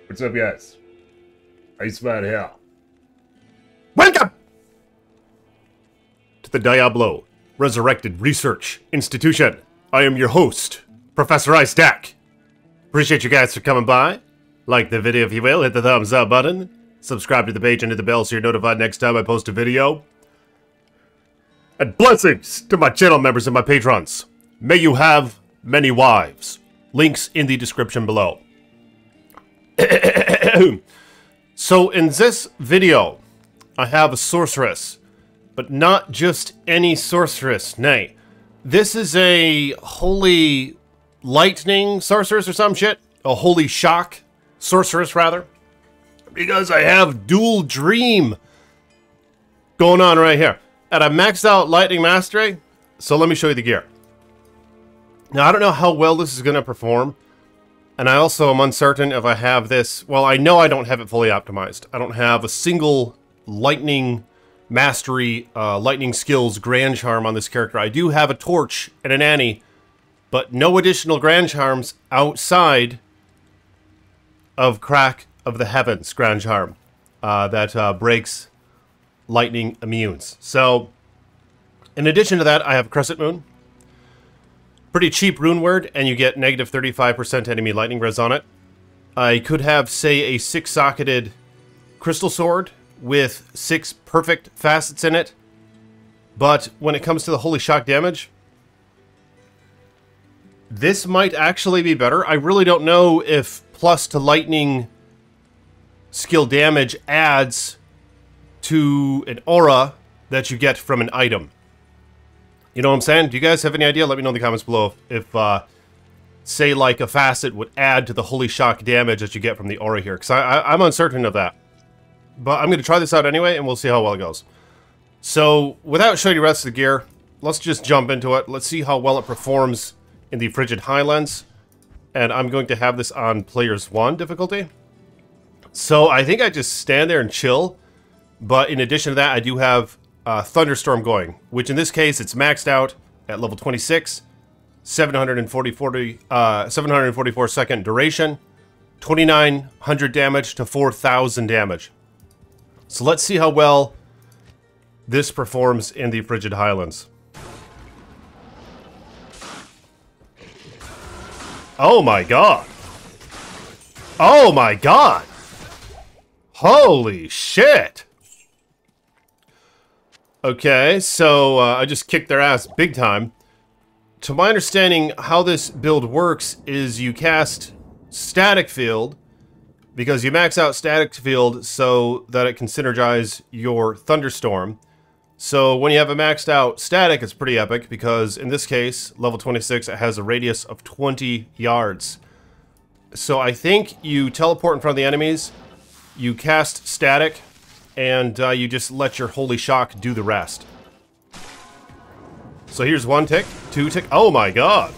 What's up, guys? Iceman here. Welcome to the Diablo Resurrected Research Institution. I am your host, Professor Icedack. Appreciate you guys for coming by. Like the video if you will, hit the thumbs up button. Subscribe to the page and hit the bell so you're notified next time I post a video. And blessings to my channel members and my patrons. May you have many wives. Links in the description below. So in this video, I have a sorceress, but not just any sorceress, nay. This is a holy lightning sorceress or some shit. A holy shock sorceress, rather. Because I have dual dream going on right here. And I maxed out lightning mastery, so let me show you the gear. Now, I don't know how well this is going to perform. And I also am uncertain if I have this. Well, I know I don't have it fully optimized. I don't have a single lightning mastery, lightning skills grand charm on this character. I do have a torch and an Annie, but no additional grand charms outside of Crack of the Heavens grand charm that breaks lightning immunes. So, in addition to that, I have Crescent Moon. Pretty cheap rune word, and you get negative 35% enemy lightning res on it. I could have, say, a 6-socketed crystal sword with 6 perfect facets in it. But when it comes to the holy shock damage, this might actually be better. I really don't know if plus to lightning skill damage adds to an aura that you get from an item. You know what I'm saying? Do you guys have any idea? Let me know in the comments below if, say, like a facet would add to the holy shock damage that you get from the aura here. Because I'm uncertain of that. But I'm going to try this out anyway, and we'll see how well it goes. So, without showing you the rest of the gear, let's just jump into it. Let's see how well it performs in the Frigid Highlands. And I'm going to have this on Players 1 difficulty. So, I think I just stand there and chill. But in addition to that, I do have Thunderstorm going, which in this case it's maxed out at level 26, 744 second duration, 2900 damage to 4000 damage. So let's see how well this performs in the Frigid Highlands. Oh my god! Oh my god! Holy shit! Okay, so I just kicked their ass big time. To my understanding, how this build works is you cast Static Field, because you max out Static Field so that it can synergize your Thunderstorm. So when you have a maxed out Static, it's pretty epic, because in this case, level 26, it has a radius of 20 yards. So I think you teleport in front of the enemies, you cast Static, and you just let your holy shock do the rest. So here's 1 tick, 2 tick. Oh my god!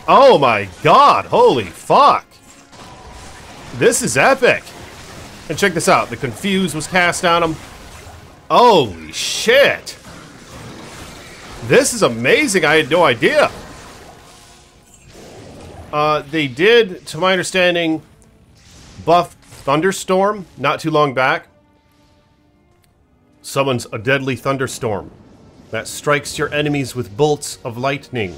Oh my god! Holy fuck! This is epic! And check this out. The Confuse was cast on him. Holy shit! This is amazing. I had no idea. They did, to my understanding, buff Thunderstorm, not too long back. Summons a deadly thunderstorm that strikes your enemies with bolts of lightning.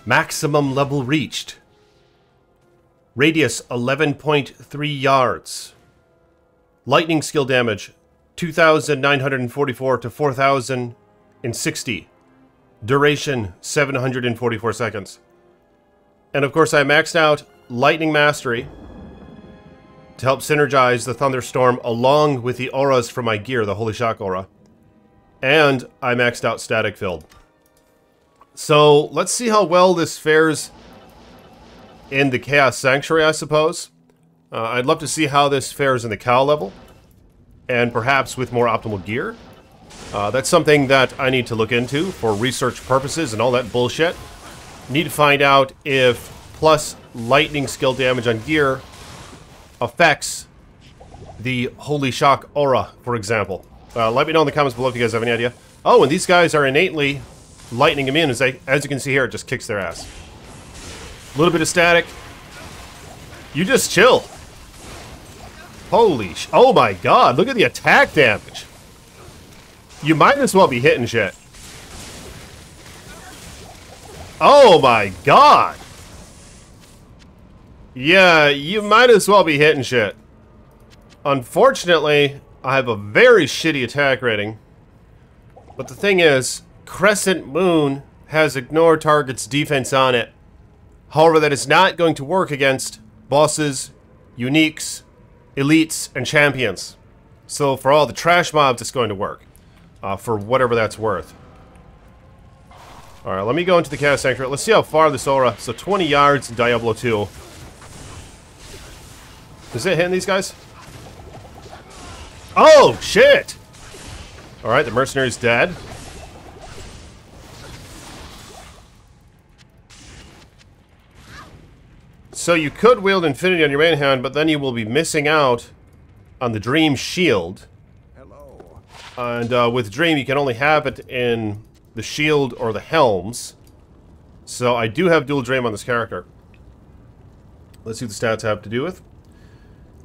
Maximum level reached. Radius 11.3 yards. Lightning skill damage 2,944 to 4,060. Duration 744 seconds. And of course I maxed out Lightning Mastery to help synergize the Thunderstorm along with the auras from my gear, the Holy Shock Aura. And I maxed out Static Field. So, let's see how well this fares in the Chaos Sanctuary, I suppose. I'd love to see how this fares in the Cow level. And perhaps with more optimal gear. That's something that I need to look into for research purposes and all that bullshit. Need to find out if plus lightning skill damage on gear affects the Holy Shock Aura, for example. Let me know in the comments below if you guys have any idea. Oh, and these guys are innately lightning immune. As you can see here, it just kicks their ass. A little bit of static, You just chill. Holy sh... Oh my god, look at the attack damage. You might as well be hitting shit. Oh my god. Yeah, you might as well be hitting shit. Unfortunately, I have a very shitty attack rating. But the thing is, Crescent Moon has ignore target's defense on it. However, that is not going to work against bosses, uniques, elites, and champions. So for all the trash mobs, it's going to work. For whatever that's worth. Alright, let me go into the Chaos Sanctuary. Let's see how far this aura... So 20 yards in Diablo 2. Is it hitting these guys? Oh, shit! Alright, the mercenary's dead. So you could wield Infinity on your main hand, but then you will be missing out on the Dream Shield. Hello. And with Dream, you can only have it in the Shield or the Helms. So I do have dual Dream on this character. Let's see what the stats have to do with.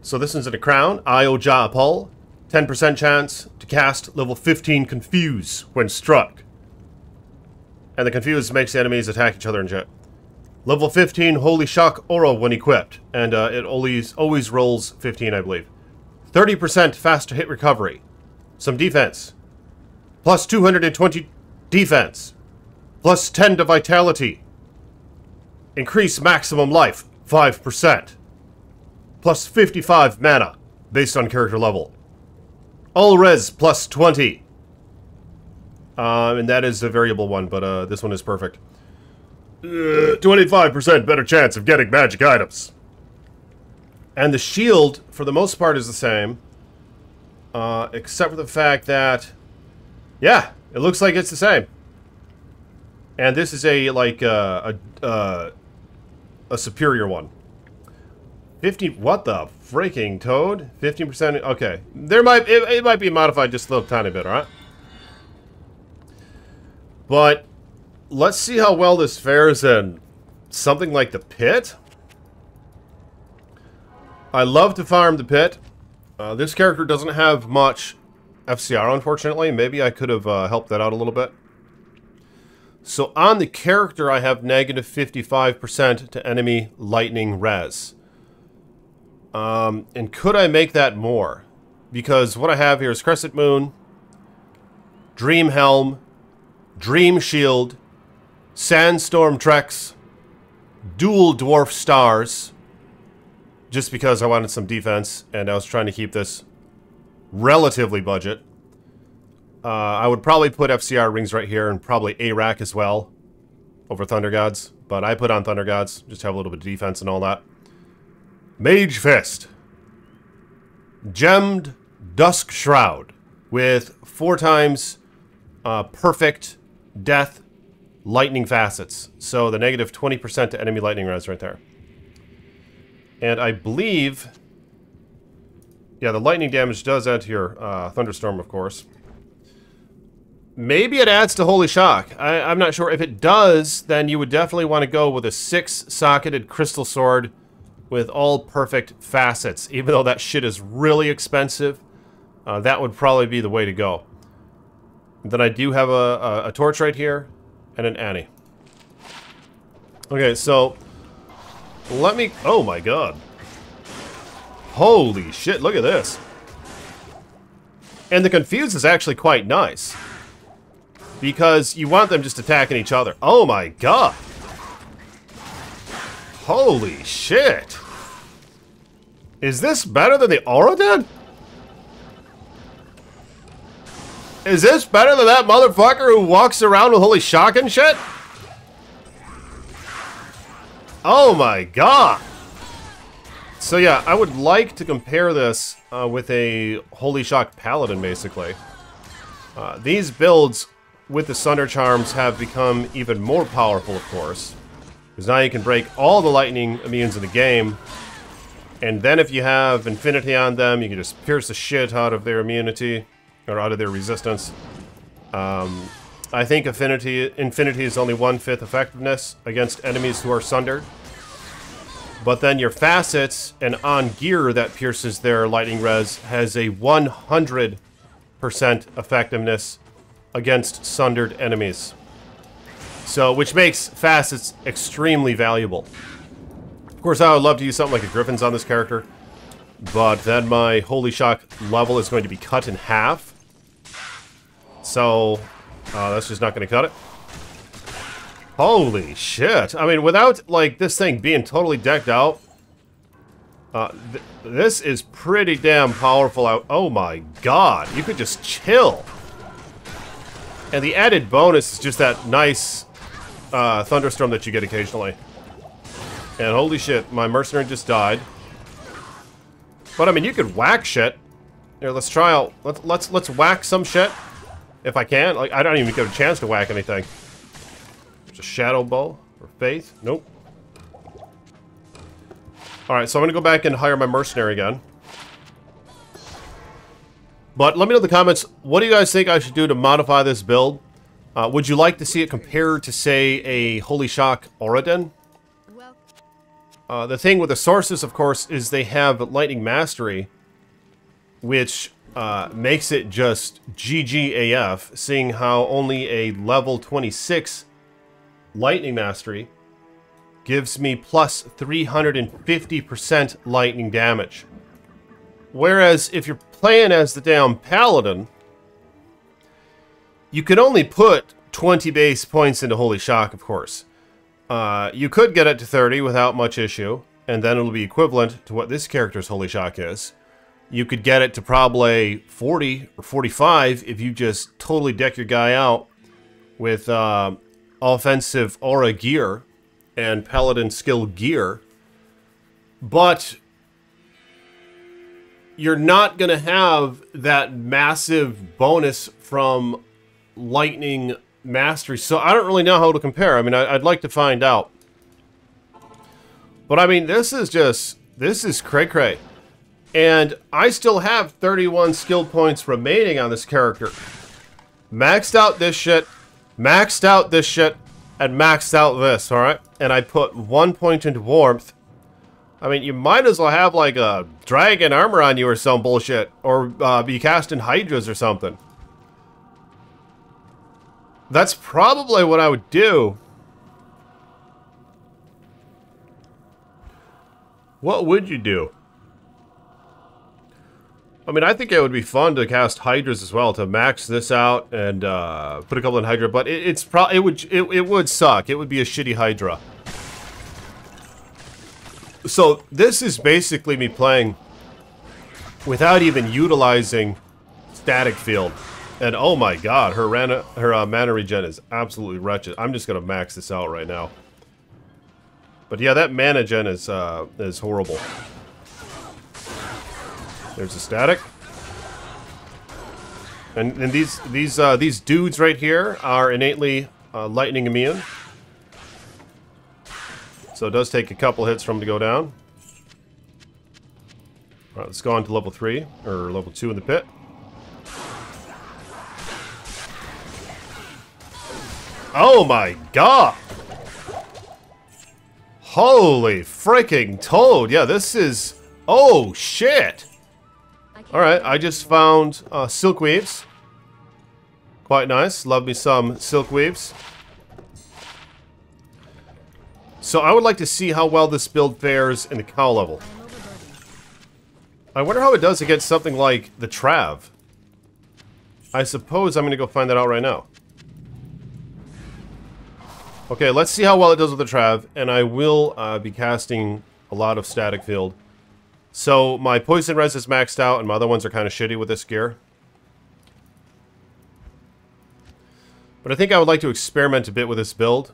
So this one's in a crown. Io Ja Pull. 10% chance to cast level 15 Confuse when struck. And the Confuse makes the enemies attack each other and shit. Level 15 Holy Shock Aura when equipped. And it always rolls 15, I believe. 30% faster hit recovery. Some defense. Plus 220 defense. Plus 10 to vitality. Increase maximum life 5%. Plus 55 mana based on character level. All res plus 20. And that is a variable one, but this one is perfect. 25% better chance of getting magic items. And the shield, for the most part, is the same. Except for the fact that... Yeah, it looks like it's the same. And this is a, like, a superior one. 50... What the freaking toad? 15%... Okay. It might be modified just a little tiny bit, alright? But... Let's see how well this fares in something like the pit. I love to farm the pit. This character doesn't have much FCR, unfortunately. Maybe I could have helped that out a little bit. So on the character, I have negative 55% to enemy lightning res. And could I make that more? Because what I have here is Crescent Moon, Dream Helm, Dream Shield, Sandstorm Trex, dual Dwarf Stars, just because I wanted some defense and I was trying to keep this relatively budget. I would probably put FCR rings right here and probably A-Rack as well over Thunder Gods, but I put on Thunder Gods, just have a little bit of defense and all that. Mage Fist, Gemmed Dusk Shroud with 4 times perfect death lightning facets. So the negative 20% to enemy lightning res right there. And I believe... Yeah, the lightning damage does add to your thunderstorm, of course. Maybe it adds to Holy Shock. I'm not sure. If it does, then you would definitely want to go with a 6-socketed crystal sword with all perfect facets. Even though that shit is really expensive, that would probably be the way to go. Then I do have a torch right here. And an Annie. Okay, so... Let me... Oh my god. Holy shit, look at this. And the Confuse is actually quite nice. Because you want them just attacking each other. Oh my god. Holy shit. Is this better than the Aura did? Is this better than that motherfucker who walks around with Holy Shock and shit? Oh my god. So yeah, I would like to compare this with a Holy Shock Paladin, basically. These builds with the Sunder Charms have become even more powerful, of course. Because now you can break all the lightning immunes in the game. And then if you have Infinity on them, you can just pierce the shit out of their immunity. Or out of their resistance. I think Infinity is only 1/5 effectiveness against enemies who are sundered. But then your facets and on gear that pierces their lightning res has a 100% effectiveness against sundered enemies. So, which makes facets extremely valuable. Of course, I would love to use something like a Griffin's on this character, but then my Holy Shock level is going to be cut in half. So, that's just not going to cut it. Holy shit. I mean, without, like, this thing being totally decked out, this is pretty damn powerful out. Oh my god, you could just chill. And the added bonus is just that nice thunderstorm that you get occasionally. And holy shit, my mercenary just died. But I mean, you could whack shit. Here, let's try out. Let's whack some shit, if I can. Like, I don't even get a chance to whack anything. There's a shadow bow or faith. Nope. All right, so I'm gonna go back and hire my mercenary again. But let me know in the comments, what do you guys think I should do to modify this build? Would you like to see it compared to, say, a Holy Shock Auradin? The thing with the sources, of course, is they have Lightning Mastery, which makes it just GG AF, seeing how only a level 26 Lightning Mastery gives me plus 350% lightning damage. Whereas if you're playing as the damn Paladin, you can only put 20 base points into Holy Shock, of course. You could get it to 30 without much issue, and then it'll be equivalent to what this character's Holy Shock is. You could get it to probably 40 or 45 if you just totally deck your guy out with offensive aura gear and Paladin skill gear. But you're not going to have that massive bonus from Lightning Mastery. So I don't really know how to compare. I mean, I'd like to find out. But I mean, this is cray-cray. And I still have 31 skill points remaining on this character. Maxed out this shit, maxed out this shit, and maxed out this, alright? And I put 1 point into warmth. I mean, you might as well have like a dragon armor on you or some bullshit. Or be casting Hydras or something. That's probably what I would do. What would you do? I mean, I think it would be fun to cast Hydras as well, to max this out and put a couple in Hydra, but it would suck. It would be a shitty Hydra. So this is basically me playing without even utilizing static field. And oh my god, her mana regen is absolutely wretched. I'm just gonna max this out right now. But yeah, that mana gen is horrible. There's a static. And these dudes right here are innately lightning immune. So it does take a couple hits for them to go down. Alright, let's go on to level 3, or level 2 in the pit. Oh my god! Holy freaking toad! Yeah, this is... Oh, shit! Alright, I just found silk weaves. Quite nice. Love me some silk weaves. So I would like to see how well this build fares in the cow level. I wonder how it does against something like the Trav. I suppose I'm going to go find that out right now. Okay, let's see how well it does with the Trav, and I will be casting a lot of static field. So my poison res is maxed out, and my other ones are kind of shitty with this gear. But I think I would like to experiment a bit with this build.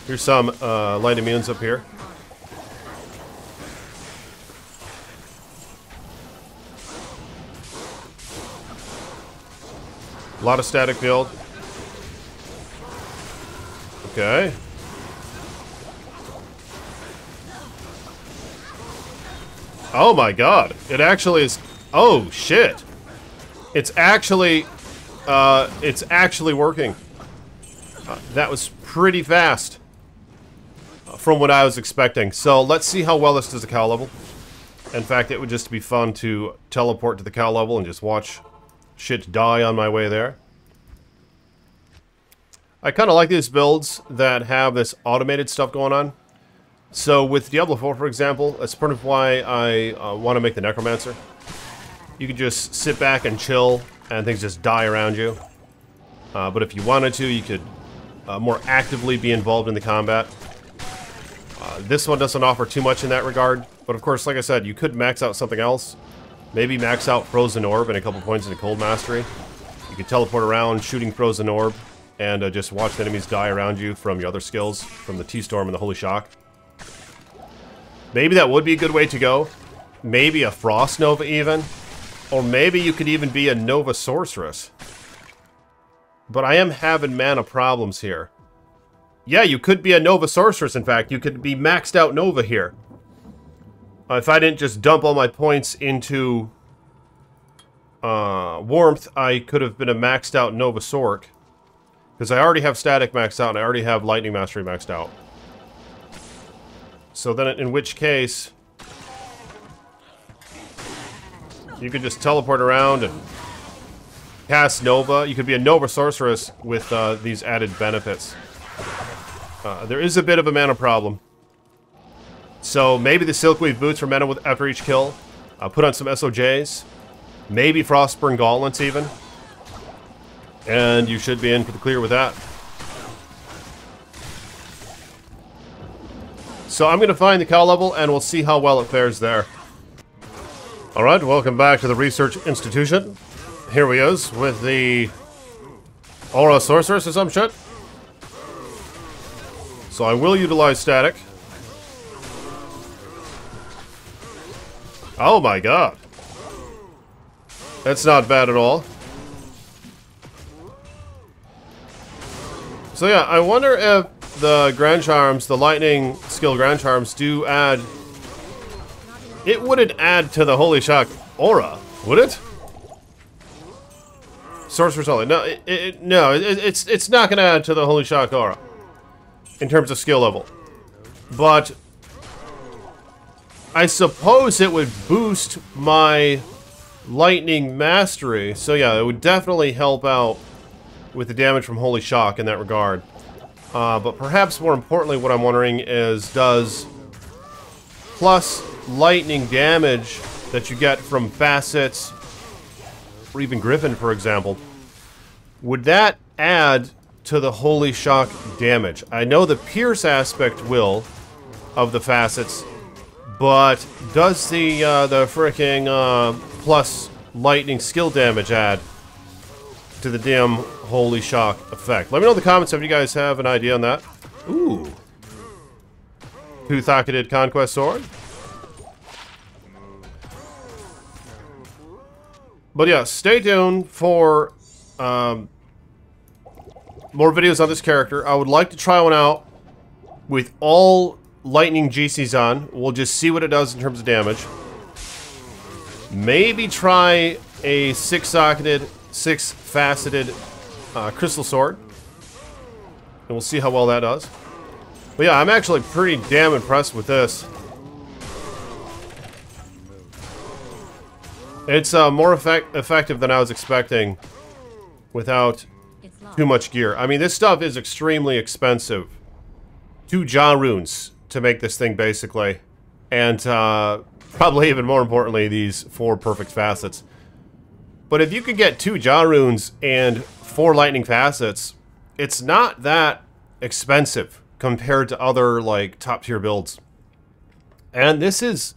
Here's some light immunes up here. A lot of static field. Okay. Oh my god. It actually is... Oh, shit. It's actually working. That was pretty fast. from what I was expecting. So let's see how well this does the cow level. In fact, it would just be fun to teleport to the cow level and just watch shit die on my way there. I kind of like these builds that have this automated stuff going on. So with Diablo 4, for example, that's part of why I want to make the Necromancer. You could just sit back and chill, and things just die around you. But if you wanted to, you could more actively be involved in the combat. This one doesn't offer too much in that regard. But of course, like I said, you could max out something else. Maybe max out Frozen Orb and a couple points into Cold Mastery. You could teleport around shooting Frozen Orb and just watch the enemies die around you from your other skills, from the T-Storm and the Holy Shock. Maybe that would be a good way to go. Maybe a Frost Nova even. Or maybe you could even be a Nova Sorceress. But I am having mana problems here. Yeah, you could be a Nova Sorceress, in fact. You could be maxed out Nova here. If I didn't just dump all my points into Warmth, I could have been a maxed out Nova SORC. Because I already have Static maxed out, and I already have Lightning Mastery maxed out. So then, in which case, you could just teleport around and cast Nova. You could be a Nova Sorceress with these added benefits. There is a bit of a mana problem. So maybe the Silkweave Boots for mana after each kill. Put on some SOJs. Maybe Frostburn Gauntlets even. And you should be in for the clear with that. So I'm going to find the cow level and we'll see how well it fares there. Alright, welcome back to the Research Institution. Here we is with the Aura Sorceress or some shit. So I will utilize Static. Oh my god. That's not bad at all. So yeah, I wonder if the Grand Charms, the Lightning skill Grand Charms, do add... It wouldn't add to the Holy Shock aura, would it? Sorcerer's only. No, it's not going to add to the Holy Shock aura in terms of skill level. But I suppose it would boost my Lightning Mastery. So yeah, it would definitely help out with the damage from Holy Shock in that regard. But perhaps more importantly, what I'm wondering is, does plus lightning damage that you get from facets, or even Griffin, for example, would that add to the Holy Shock damage? I know the Pierce aspect will, of the facets, but does the fricking plus lightning skill damage add to the damn Holy Shock effect? Let me know in the comments if you guys have an idea on that. Ooh. Two-thocketed Conquest Sword. But yeah, stay tuned for more videos on this character. I would like to try one out with all lightning GCs on. We'll just see what it does in terms of damage. Maybe try a six-socketed, six-faceted Crystal Sword. And we'll see how well that does. But yeah, I'm actually pretty damn impressed with this. It's more effective than I was expecting without too much gear. I mean, this stuff is extremely expensive. 2 Jaw runes to make this thing, basically. And probably even more importantly, these 4 perfect facets. But if you could get 2 Jaw runes and 4 lightning facets, it's not that expensive compared to other, like, top-tier builds. And this is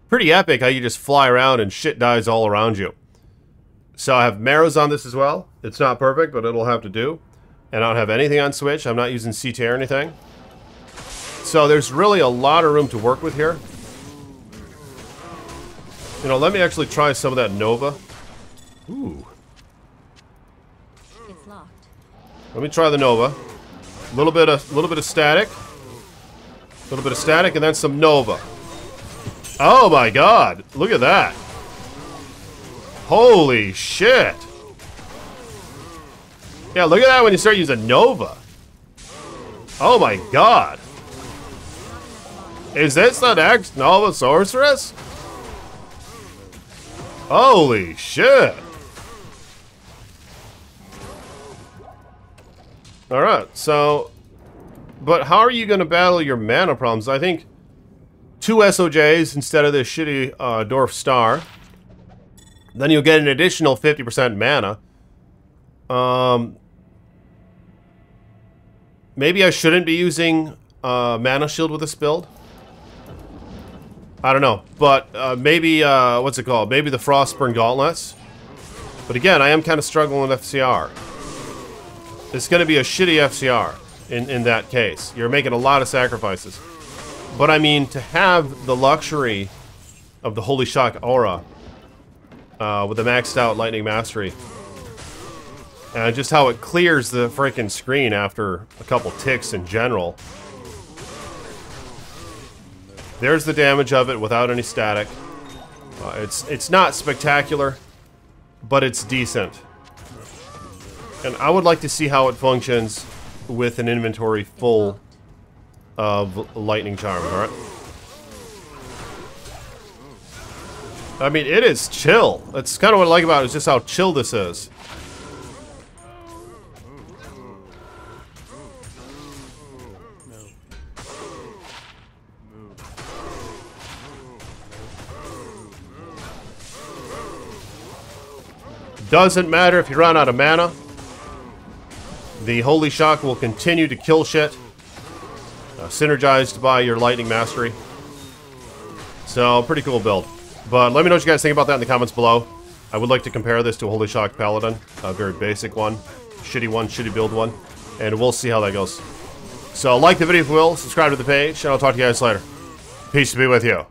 pretty epic how you just fly around and shit dies all around you. So I have Marrows on this as well. It's not perfect, but it'll have to do. And I don't have anything on Switch. I'm not using CT or anything. So there's really a lot of room to work with here. You know, let me actually try some of that Nova. Ooh. It's locked. Let me try the Nova. A little bit of static. A little bit of static and then some Nova. Oh my god, look at that. Holy shit. Yeah, look at that when you start using Nova. Oh my god. Is this the next Nova Sorceress? Holy shit! Alright, so... But how are you going to battle your mana problems? I think 2 SOJs instead of this shitty Dwarf Star. Then you'll get an additional 50% mana. Maybe I shouldn't be using Mana Shield with this build. I don't know, but maybe, what's it called? Maybe the Frostburn Gauntlets. But again, I am kind of struggling with FCR. It's going to be a shitty FCR in that case. You're making a lot of sacrifices. But I mean, to have the luxury of the Holy Shock Aura with the maxed out Lightning Mastery, and just how it clears the freaking screen after a couple ticks in general. There's the damage of it without any static. It's not spectacular, but it's decent. And I would like to see how it functions with an inventory full of lightning charms, alright? I mean, it is chill. That's kind of what I like about it, is just how chill this is. Doesn't matter if you run out of mana. The Holy Shock will continue to kill shit. Synergized by your Lightning Mastery. So, pretty cool build. But let me know what you guys think about that in the comments below. I would like to compare this to a Holy Shock Paladin. A very basic one. Shitty build one. And we'll see how that goes. So, like the video if you will. Subscribe to the page. And I'll talk to you guys later. Peace be with you.